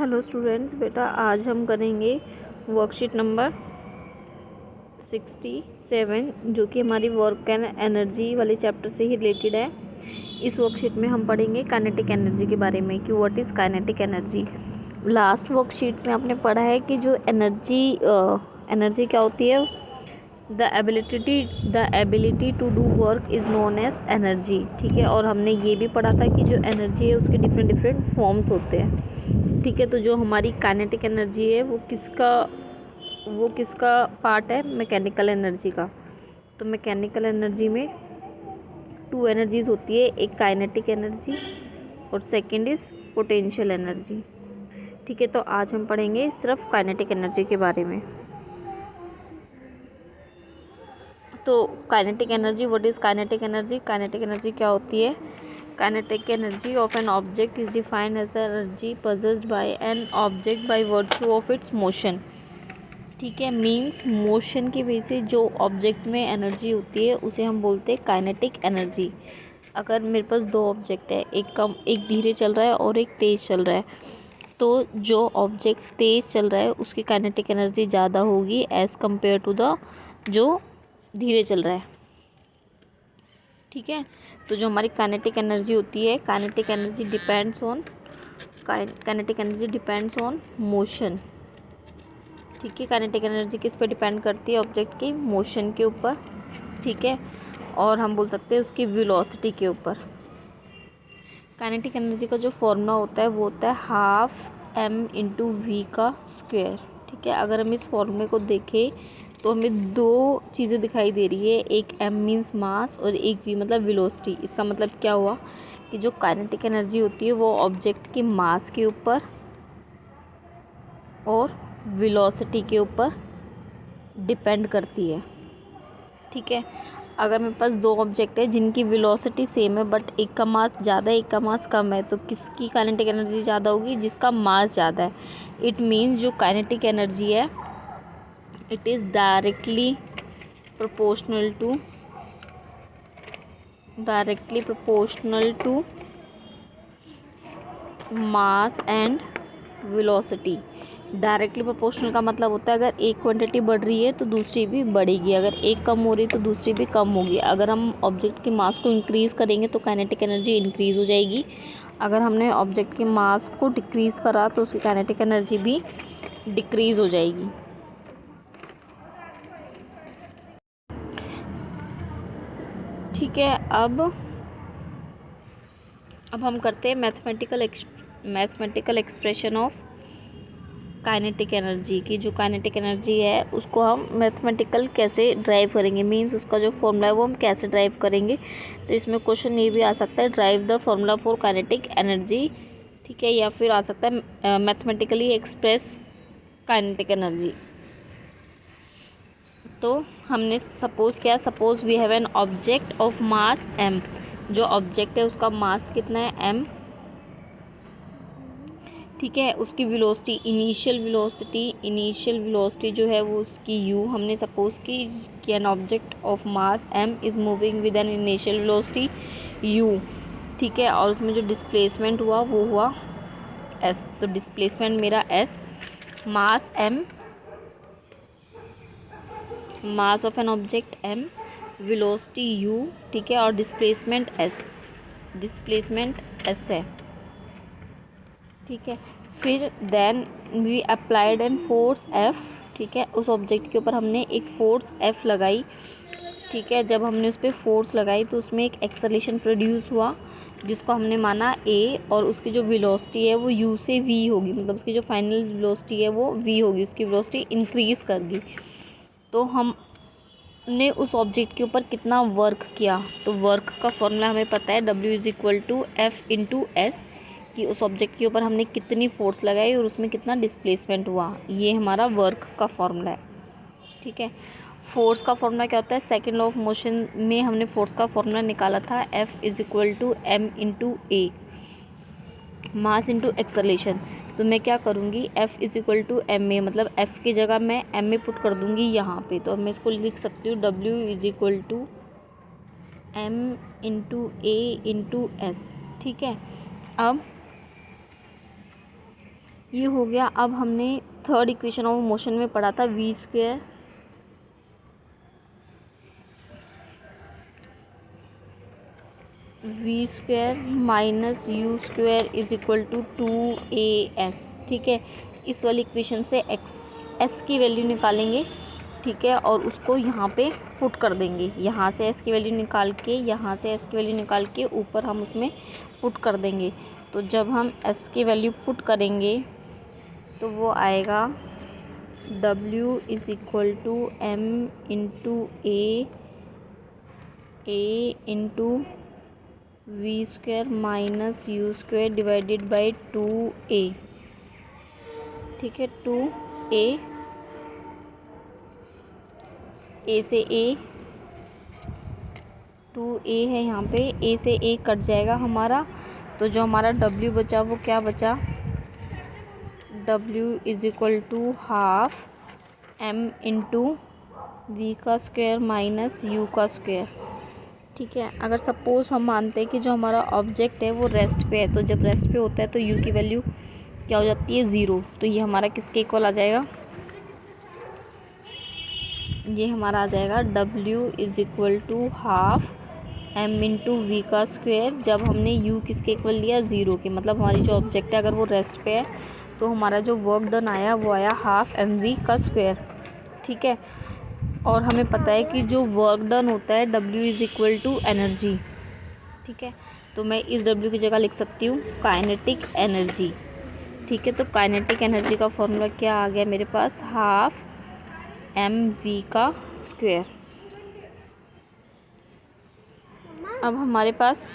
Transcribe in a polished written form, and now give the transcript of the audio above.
Hello students, बेटा आज हम करेंगे वर्कशीट नंबर 67 जो कि हमारी वर्क एंड एनर्जी वाले चैप्टर से ही रिलेटेड है। इस वर्कशीट में हम पढ़ेंगे काइनेटिक एनर्जी के बारे में कि what is kinetic energy. Last worksheets में आपने पढ़ा है कि जो एनर्जी क्या होती है, the ability to do work is known as energy. ठीक है, और हमने ये भी पढ़ा था कि जो एनर्जी है उसके डिफरेंट फॉर्म्स होते हैं। ठीक है, तो जो हमारी काइनेटिक एनर्जी है वो किसका पार्ट है, मैकेनिकल एनर्जी का। तो मैकेनिकल एनर्जी में टू एनर्जीज होती है, एक काइनेटिक एनर्जी और सेकंड इज पोटेंशियल एनर्जी। ठीक है, तो आज हम पढ़ेंगे सिर्फ काइनेटिक एनर्जी के बारे में। तो kinetic energy, what is kinetic energy? Kinetic energy क्या होती है? Kinetic energy of an object is defined as the energy possessed by an object by virtue of its motion. ठीक है, मीन्स मोशन की वजह से जो ऑब्जेक्ट में एनर्जी होती है उसे हम बोलते हैं काइनेटिक एनर्जी। अगर मेरे पास दो ऑब्जेक्ट है, एक धीरे चल रहा है और एक तेज़ चल रहा है, तो जो ऑब्जेक्ट तेज़ चल रहा है उसकी काइनेटिक एनर्जी ज़्यादा होगी एज़ कम्पेयर टू द जो धीरे चल रहा है। ठीक है, तो जो हमारी काइनेटिक एनर्जी होती है, kinetic energy depends on motion. ठीक है, काइनेटिक एनर्जी किस पे डिपेंड करती है? ऑब्जेक्ट के मोशन के ऊपर। ठीक है, और हम बोल सकते हैं उसकी वेलोसिटी के ऊपर। काइनेटिक एनर्जी का जो फॉर्मूला होता है वो होता है हाफ एम इंटू वी का स्क्वायर। ठीक है, अगर हम इस फॉर्मूले को देखें तो हमें दो चीज़ें दिखाई दे रही है, एक m मीन्स मास और एक v मतलब वेलोसिटी। इसका मतलब क्या हुआ कि जो काइनेटिक एनर्जी होती है वो ऑब्जेक्ट के मास के ऊपर और वेलोसिटी के ऊपर डिपेंड करती है। ठीक है, अगर मेरे पास दो ऑब्जेक्ट है जिनकी वेलोसिटी सेम है बट एक का मास ज़्यादा है एक का मास कम है, तो किसकी काइनेटिक एनर्जी ज़्यादा होगी? जिसका मास ज़्यादा है। इट मीन्स जो काइनेटिक एनर्जी है it is directly proportional to mass and velocity। Directly proportional का मतलब होता है अगर एक क्वांटिटी बढ़ रही है तो दूसरी भी बढ़ेगी, अगर एक कम हो रही है तो दूसरी भी कम होगी। अगर हम ऑब्जेक्ट के मास को इंक्रीज़ करेंगे तो काइनेटिक एनर्जी इंक्रीज़ हो जाएगी, अगर हमने ऑब्जेक्ट के मास को डिक्रीज़ करा तो उसकी काइनेटिक एनर्जी भी डिक्रीज़ हो जाएगी। ठीक है, अब हम करते हैं mathematical expression of kinetic energy की। जो काइनेटिक एनर्जी है उसको हम मैथमेटिकल कैसे ड्राइव करेंगे, मींस उसका जो फॉर्मूला है वो हम कैसे ड्राइव करेंगे। तो इसमें क्वेश्चन ये भी आ सकता है, drive the formula for kinetic energy. ठीक है, या फिर आ सकता है मैथमेटिकली एक्सप्रेस काइनेटिक एनर्जी। तो हमने suppose we have an object of mass m। जो ऑब्जेक्ट है उसका मास कितना है? m। ठीक है, उसकी वेलोसिटी इनिशियल वेलोसिटी जो है वो उसकी u। हमने सपोज कि N object of mass m is moving with an initial velocity u। ठीक है, और उसमें जो डिस्प्लेसमेंट हुआ वो हुआ s। तो डिस्प्लेसमेंट मेरा s, mass m, mass of an object m, velocity u। ठीक है, और डिस्प्लेसमेंट s है। ठीक है, फिर then we applied an force F। ठीक है, उस ऑब्जेक्ट के ऊपर हमने एक फोर्स F लगाई। ठीक है, जब हमने उस पर फोर्स लगाई तो उसमें एक एक्सेलेरेशन प्रोड्यूस हुआ जिसको हमने माना a, और उसकी जो वेलोसिटी है वो u से v होगी, मतलब उसकी जो फाइनल वेलोसिटी है वो v होगी, उसकी वेलोसिटी इंक्रीज़ कर गई। तो हमने उस ऑब्जेक्ट के ऊपर कितना वर्क किया, तो वर्क का फॉर्मूला हमें पता है W=F/s, कि उस ऑब्जेक्ट के ऊपर हमने कितनी फोर्स लगाई और उसमें कितना डिस्प्लेसमेंट हुआ। ये हमारा वर्क का फॉर्मूला है। ठीक है, फोर्स का फॉर्मूला क्या होता है? सेकंड लॉ ऑफ मोशन में हमने फोर्स का फॉर्मूला निकाला था F=m/a, मास इंटू एक्सेलेरेशन। तो मैं क्या करूँगी, F=ma, मतलब F की जगह मैं ma पुट कर दूँगी यहाँ पे। तो अब मैं इसको लिख सकती हूँ W=m/a/s। ठीक है, अब ये हो गया। अब हमने थर्ड इक्वेशन ऑफ मोशन में पढ़ा था V square minus U square is equal to 2AS। ठीक है, इस वाली इक्वेशन से एस की वैल्यू निकालेंगे। ठीक है, और उसको यहाँ पे पुट कर देंगे। यहाँ से एस की वैल्यू निकाल के, यहाँ से एस की वैल्यू निकाल के ऊपर हम उसमें पुट कर देंगे। तो जब हम एस की वैल्यू पुट करेंगे तो वो आएगा W is equal to M into A into V square minus U square divided by 2A। ठीक है, 2A, ए से ए, 2A है यहाँ पे, A से A कट जाएगा हमारा। तो जो हमारा W बचा वो क्या बचा, W is equal to half M into V का स्क्वायर माइनस यू का स्क्वायर। ठीक है, अगर सपोज हम मानते हैं कि जो हमारा ऑब्जेक्ट है वो रेस्ट पे है, तो जब रेस्ट पे होता है तो यू की वैल्यू क्या हो जाती है, 0। तो ये हमारा किसके इक्वल आ जाएगा, ये हमारा आ जाएगा W is equal to half M into V का स्क्वायर। जब हमने U किसके इक्वल लिया, 0 के, मतलब हमारी जो ऑब्जेक्ट है अगर वो रेस्ट पे है तो हमारा जो वर्क डन आया वो आया हाफ MV का स्क्वायर। ठीक है, और हमें पता है कि जो वर्क डन होता है W is equal to energy. ठीक है, तो मैं इस W की जगह लिख सकती हूँ काइनेटिक एनर्जी। ठीक है, तो काइनेटिक एनर्जी का फॉर्मूला क्या आ गया मेरे पास, हाफ MV का स्क्वायर। अब हमारे पास